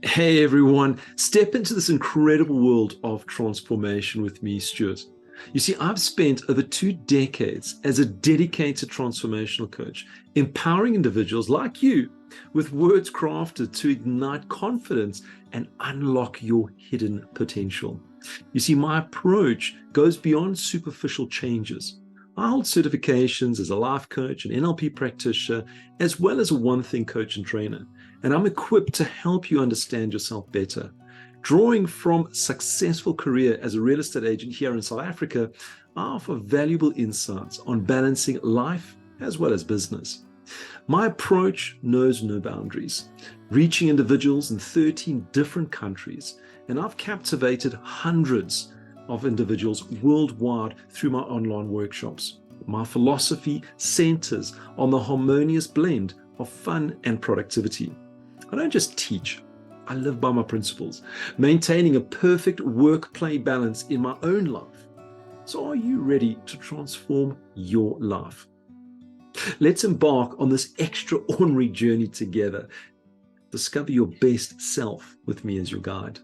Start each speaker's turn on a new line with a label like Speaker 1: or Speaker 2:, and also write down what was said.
Speaker 1: Hey everyone, step into this incredible world of transformation with me, Stuart. You see, I've spent over 2 decades as a dedicated transformational coach, empowering individuals like you with words crafted to ignite confidence and unlock your hidden potential. You see, my approach goes beyond superficial changes. I hold certifications as a life coach, an NLP practitioner, as well as a one thing coach and trainer. And I'm equipped to help you understand yourself better. Drawing from successful career as a real estate agent here in South Africa, I offer valuable insights on balancing life as well as business. My approach knows no boundaries, reaching individuals in 13 different countries, and I've captivated hundreds of individuals worldwide through my online workshops. My philosophy centers on the harmonious blend of fun and productivity. I don't just teach, I live by my principles, maintaining a perfect work-play balance in my own life. So are you ready to transform your life? Let's embark on this extraordinary journey together. Discover your best self with me as your guide.